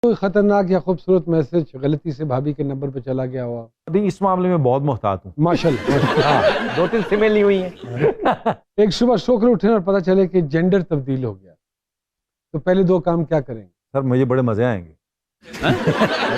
कोई खतरनाक या खूबसूरत मैसेज गलती से भाभी के नंबर पे चला गया हुआ? अभी इस मामले में बहुत मोहतात हूँ माशाल्लाह। 2-3 सिमें ली हुई हैं। एक सुबह सोकर उठे और पता चले कि जेंडर तब्दील हो गया, तो पहले 2 काम क्या करेंगे? सर मुझे बड़े मजे आएंगे।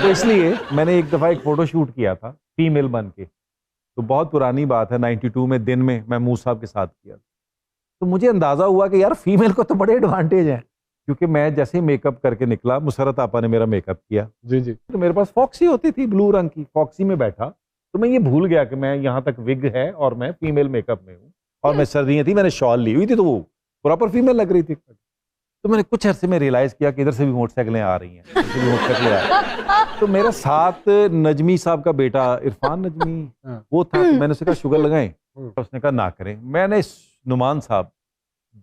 तो इसलिए मैंने एक दफ़ा एक फ़ोटो शूट किया था फीमेल बन के, तो बहुत पुरानी बात है, 92 में दिन में महमूद साहब के साथ किया। तो मुझे अंदाज़ा हुआ कि यार फीमेल को तो बड़े एडवांटेज हैं, क्योंकि मैं जैसे ही मेकअप करके निकला, मुसरत आपा ने मेरा मेकअप किया, जी जी। तो मेरे पास फॉक्सी होती थी ब्लू रंग की, फॉक्सी में बैठा, तो मैं ये भूल गया कि मैं यहाँ तक विग है और मैं फीमेल मेकअप में हूँ, और मैं सर्दियाँ थी, मैंने शॉल ली हुई थी, तो वो प्रॉपर फीमेल लग रही थी। तो मैंने कुछ अरसे में रियलाइज़ किया कि इधर से भी मोटरसाइकिलें आ रही हैं, इधर से भी मोटरसाइकिलें आ रही हैं। तो मेरे साथ नजमी साहब का बेटा इरफान नजमी वो था, तो मैंने उससे कहा शुगर लगाएं, तो उसने कहा ना करें। मैंने नुमान साहब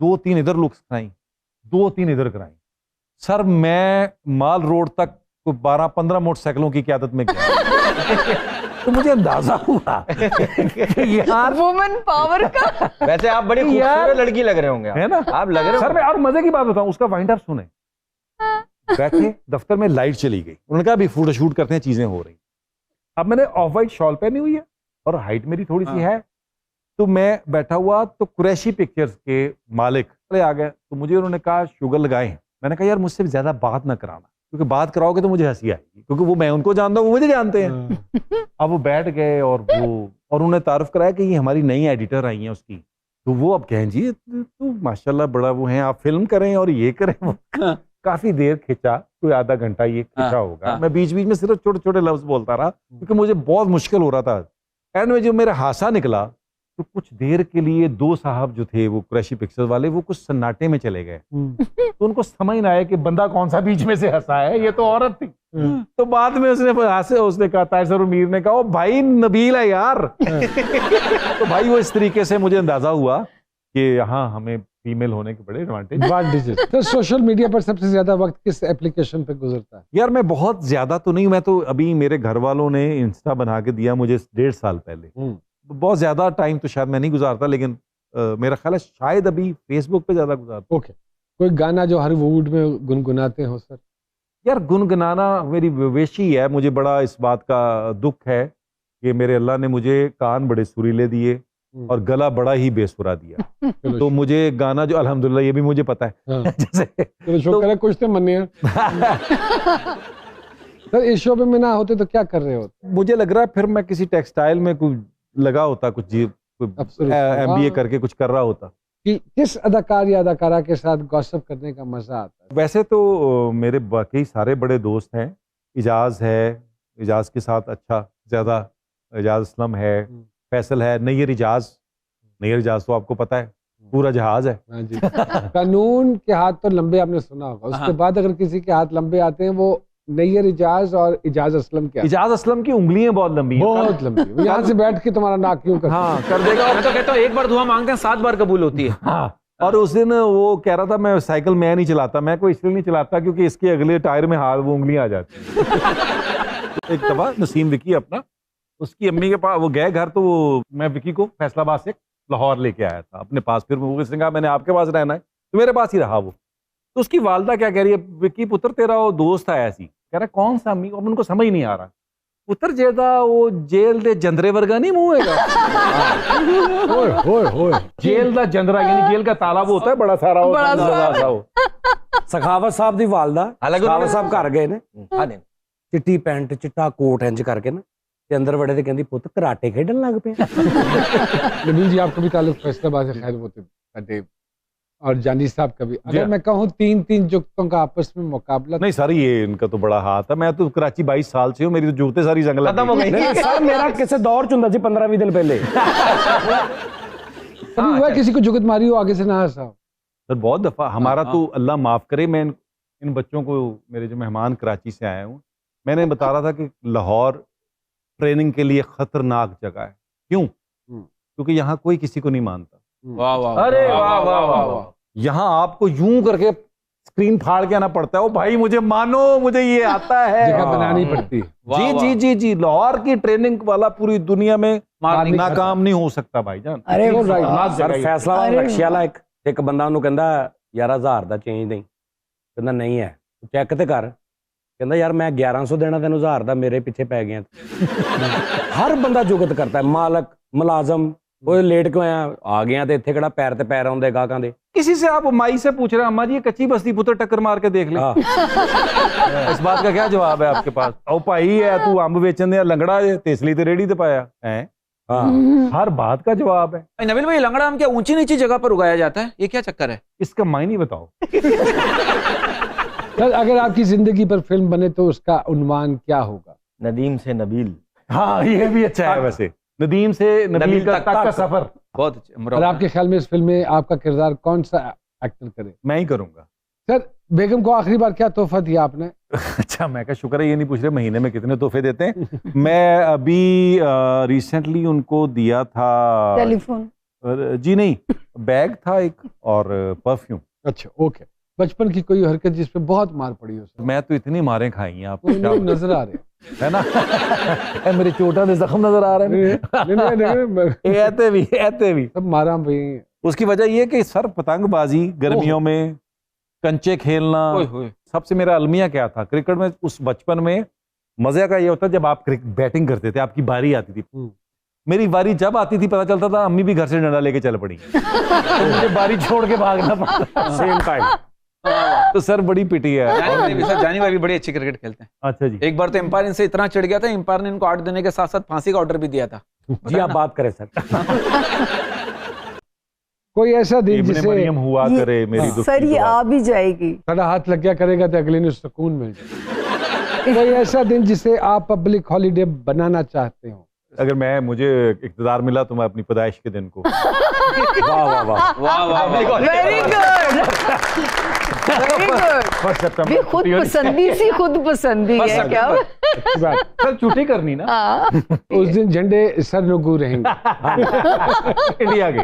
2-3 इधर लुक्स कराई, 2-3 इधर कराई। सर मैं माल रोड तक 12-15 मोटरसाइकिलों की क़यादत में गया। तो मुझे अंदाजा हुआ यार वुमेन पावर का। वैसे आप बड़ी खूबसूरत लड़की लग रहे होंगे, है ना? आप लग रहे हो। सर मैं और मजे की बात बताऊं, उसका वाइंड अप सुने। बैठे दफ्तर में, लाइट चली गई, उन्होंने कहा अभी फोटो शूट करते हैं, चीजें हो रही। अब मैंने ऑफ वाइट शॉल पहनी हुई है और हाइट मेरी थोड़ी सी है, तो मैं बैठा हुआ, तो कुरैशी पिक्चर्स के मालिक आ गए, तो मुझे उन्होंने कहा शुगर लगाए। मैंने कहा यार मुझसे ज्यादा बात ना कराना, क्योंकि बात कराओगे तो मुझे हंसी आएगी, क्योंकि वो मैं उनको जानता हूँ, वो मुझे जानते हैं। अब वो बैठ गए और उन्होंने तारुफ कराया कि ये हमारी नई एडिटर आई हैं उसकी, तो वो अब कहें जी तो माशाल्लाह बड़ा वो हैं, आप फिल्म करें और ये करें। वो काफी देर खिंचा, कोई आधा घंटा ये खिंचा होगा। मैं बीच बीच में सिर्फ छोटे छोटे लफ्ज बोलता रहा, क्योंकि मुझे बहुत मुश्किल हो रहा था। एंड में जब मेरा हासा निकला, तो कुछ देर के लिए 2 साहब जो थे वो कुरैशी पिक्चर्स वाले, वो कुछ सन्नाटे में चले गए। तो उनको समझ ना आया कि बंदा कौन सा बीच में से हंसा है, ये तो औरत थी। तो बाद में उसने कहा, ताहिर मीर ने कहा ओ भाई नबील है यार। तो भाई वो इस तरीके से मुझे अंदाजा हुआ कि यहाँ हमें फीमेल होने के बड़े एडवांटेज। तो सोशल मीडिया पर सबसे ज्यादा वक्त किस एप्लीकेशन पे गुजरता है? यार मैं बहुत ज्यादा तो नहीं, मैं तो अभी मेरे घर वालों ने इंस्टा बना के दिया मुझे 1.5 साल पहले। बहुत ज्यादा टाइम तो शायद मैं नहीं गुजारता, लेकिन मेरा ख्याल है शायद अभी फेसबुक पे ज्यादा गुजारता। ओके, कोई गाना जो हर मूड में गुनगुनाते हो सर? यार गुनगुनाना मेरी विवेशी है, मुझे बड़ा इस बात का दुख है कि मेरे अल्लाह ने मुझे कान बड़े सुरीले दिए और गला बड़ा ही बेसुरा दिया। तो मुझे गाना जो अल्हम्दुलिल्लाह ये भी मुझे पता है। जैसे शुक्र है कुछ तो मन्ने सर इस शो में ना होते तो क्या कर रहे होते? मुझे लग रहा है फिर मैं किसी टेक्सटाइल में कुछ लगा होता, कुछ MBA करके कुछ कर रहा होता। कि किस अदाकार या अदाकारा के साथ गॉसिप करने का मजा आता है? वैसे तो मेरे बाकी सारे बड़े दोस्त हैं, इजाज है, इजाज के साथ अच्छा ज्यादा, इजाज असलम है, फैसल है, नैयर इजाज तो आपको पता है पूरा जहाज है। हाँ जी। कानून के हाथ तो लंबे आपने सुना होगा, उसके बाद अगर किसी के हाथ लंबे आते हैं वो नैयर इजाज और इजाज असलम के। इजाज असलम की उंगलियां बहुत लंबी हैं, बहुत लंबी। यहाँ से बैठ के तुम्हारा नाक क्यों कर? हाँ कर देगा। मैं तो कहता हूँ 1 बार दुआ मांगते हैं 7 बार कबूल होती है। हाँ। और उस दिन वो कह रहा था मैं साइकिल मैं नहीं चलाता, मैं कोई इसलिए नहीं चलाता क्योंकि इसके अगले टायर में हाथ वो उंगलियां आ जाती। एक दफा नसीम विकी अपना, उसकी अम्मी के पास वो गए घर, तो वो मैं विकी को फैसलाबाद से लाहौर लेके आया था अपने पास। फिर वो उसने कहा मैंने आपके पास रहना है, तो मेरे पास ही रहा वो। तो उसकी वालदा क्या कह रही है, विकी पुत्र तेरा वो दोस्त है ऐसी, कह रहा कौन सा अम्मी? अब उनको समझ नहीं आ रहा। पुत्र जेदा वो जेल दे जंदरे वर्गा नहीं मुंह हैगा। जेल दा जंदरा यानी जेल का ताला वो होता है बड़ा सारा, सखावत साहब दी वालदा सखावत साहब घर गए ने, चिट्टी पैंट चिट्टा कोट इंज करके ना, ते अंदर बड़े ते कहंदी पुत कराटे खेडन लग पे। नबील जी आपका भी ताल्लुक फैसलाबाद से खैर होते और जानी साहब का भी। अगर मैं कहूँ 3 जुगतों का आपस में मुकाबला? नहीं सर ये इनका तो बड़ा हाथ है, मैं तो कराची 22 साल से हूँ, मेरी तो जूते सारी जंग खत्म हो गई। नहीं सर मेरा किसी दौर चुंदा जी 15-20 दिन पहले। कभी हुआ किसी को जुगत मारी हो आगे से ना हंसा? सर बहुत दफा हमारा तो अल्लाह माफ करे, मैं इन बच्चों को, मेरे जो मेहमान कराची से आए हूँ, मैंने बता रहा था कि लाहौर ट्रेनिंग के लिए खतरनाक जगह है। क्यों? क्योंकि यहाँ कोई किसी को नहीं मानता। वाह वाह, अरे वाह वाह वाह वाह। यहाँ आपको यूं करके स्क्रीन फाड़ के आना पड़ता है, ओ भाई मुझे मानो, मुझे ये आता है, जगह बनानी पड़ती है। जी जी जी जी, लाहौर की ट्रेनिंग वाला पूरी दुनिया में नाकाम नहीं हो सकता भाईजान। अरे सर फैसलाबाद रक्शे वाला एक बंदा ਉਹਨੂੰ ਕਹਿੰਦਾ 11,000 ਦਾ ਚੇਂਜ ਨਹੀਂ, ਕਹਿੰਦਾ ਨਹੀਂ ਹੈ ਚੈੱਕ ਤੇ ਕਰ, ਕਹਿੰਦਾ ਯਾਰ ਮੈਂ 1100 ਦੇਣਾ ਤੈਨੂੰ 1000 ਦਾ, ਮੇਰੇ ਪਿੱਛੇ ਪੈ ਗਿਆ। ਹਰ ਬੰਦਾ ਜੁਗਤ ਕਰਤਾ ਹੈ, ਮਾਲਕ ਮੁਲਾਜ਼ਮ। ਉਹ ਲੇਟ क्यों आया, आ गया तो इत्थे किहड़ा पैर ते पैर आउंदे गाहकां दे। किसी से आप माई से पूछ रहे हैं, अम्मा जी ये कच्ची बस्ती पुत्र टक्कर मार के देख ले, इस बात का क्या जवाब है आपके पास? ओ भाई है तू अंब बेचन दे लंगड़ा जे ते इसलिए ते रेड़ी ते पाया है। हर बात का जवाब है। नबील भाई लंगड़ा आम क्या ऊंची नीची जगह पर उगाया जाता है, ये क्या चक्कर है? इसका मायने बताओ। सर अगर आपकी जिंदगी पर फिल्म बने तो उसका उन्वान क्या होगा? नदीम से नबील। हाँ ये भी अच्छा है वैसे, नदीम से नबील तक का सफर। बहुत अच्छे। और आपके ख्याल में इस फिल्म में आपका किरदार कौन सा एक्टर करे? मैं ही करूंगा। सर बेगम को आखिरी बार क्या तोहफा दिया आपने? अच्छा मैं क्या शुक्र है ये नहीं पूछ रहे महीने में कितने तोहफे देते हैं। मैं अभी रिसेंटली उनको दिया था टेलीफोन। जी नहीं, बैग था एक और परफ्यूम। अच्छा ओके। बचपन की कोई हरकत जिसपे बहुत मार पड़ी हो सर? मैं तो इतनी मारें खाई हैं आपको नजर आ रहे है ना। मेरे चोटा दे जख्म नजर आ रहे हैं। ऐते भी सब मारा भाई। उसकी वजह ये कि सर पतंगबाजी गर्मियों में, कंचे खेलना। सबसे मेरा अलमिया क्या था क्रिकेट में, उस बचपन में मजे का ये होता जब आप बैटिंग करते थे, आपकी बारी आती थी। मेरी बारी जब आती थी पता चलता था अम्मी भी घर से डंडा लेके चल पड़ी, तो मुझे बारी छोड़ के भागना पड़ता सेम टाइम। तो सर बड़ी पिटी है। जानी भाई भी बड़ी अच्छी क्रिकेट खेलते हैं। अच्छा जी। एक बार तो एम्पायर इनसे इतना चिढ़ गया था, एम्पायर ने इनको 8 देने के साथ साथ फांसी का ऑर्डर भी दिया था। जी आप बात करें सर। कोई ऐसा दिन इब्ने जिसे मरियम हुआ करे मेरी दुख सर की ये दुआ। आ भी जाएगी। सारा हाथ लग गया करेगा तो अगले ने सुकून मिल जाए। कोई ऐसा दिन जिसे आप पब्लिक हॉलीडे बनाना चाहते हो? अगर मुझे इक़्तिदार मिला तो मैं अपनी पैदाइश के दिन को वाह वाह वाह वाह वाह वेरी गुड, वेरी गुड। 1 सितंबर ये खुद पसंदी सी खुद पसंदी है क्या? अच्छी बात। सर छुट्टी करनी ना हाँ। उस दिन झंडे सरनगू रहेंगे। इंडिया के।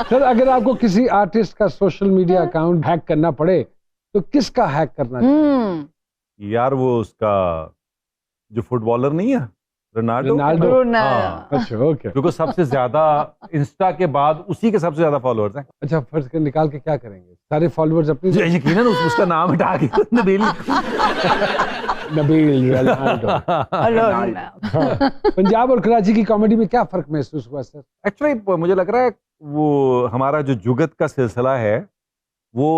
सर अगर आपको किसी आर्टिस्ट का सोशल मीडिया अकाउंट हैक करना पड़े तो किसका हैक करना चाहिए? यार वो उसका जो फुटबॉलर नहीं है रोनाल्डो। रोनाल्डो। अच्छा ओके। क्योंकि सबसे ज्यादा इंस्टा के बाद उसी के सबसे ज्यादा फॉलोअर्स हैं। अच्छा फर्ज कर निकाल के क्या करेंगे? सारे फॉलोअर्स अपनी यकीनन उसका नाम हटा के नबील। नबील रोनाल्डो। पंजाब और कराची की कॉमेडी में क्या फर्क महसूस हुआ सर? एक्चुअली मुझे लग रहा है वो हमारा जो जुगत का सिलसिला है वो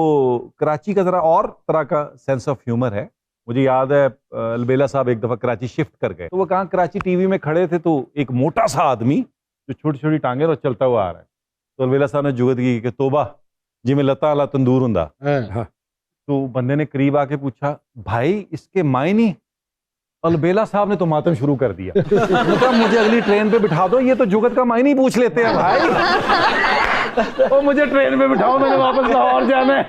कराची का जरा और तरह का सेंस ऑफ ह्यूमर है। मुझे याद है अलबेला साहब एक दफा कराची शिफ्ट कर गए, तो वो कहाँ कराची टीवी में खड़े थे, तो एक मोटा सा आदमी जो छोटी छोटी टांगे और चलता हुआ आ रहा है, तो अलबेला साहब ने जुगत की कि तोबा जी में लता आला तंदूर हुंदा। तो बंदे ने करीब आके पूछा भाई इसके मायने? अलबेला साहब ने तो मातम शुरू कर दिया। मतलब मुझे अगली ट्रेन पे बिठा दो, ये तो जुगत का मायने ही पूछ लेते हैं भाई। और मुझे ट्रेन पे बिठाओ, मैंने वापस लाहौर जाना है।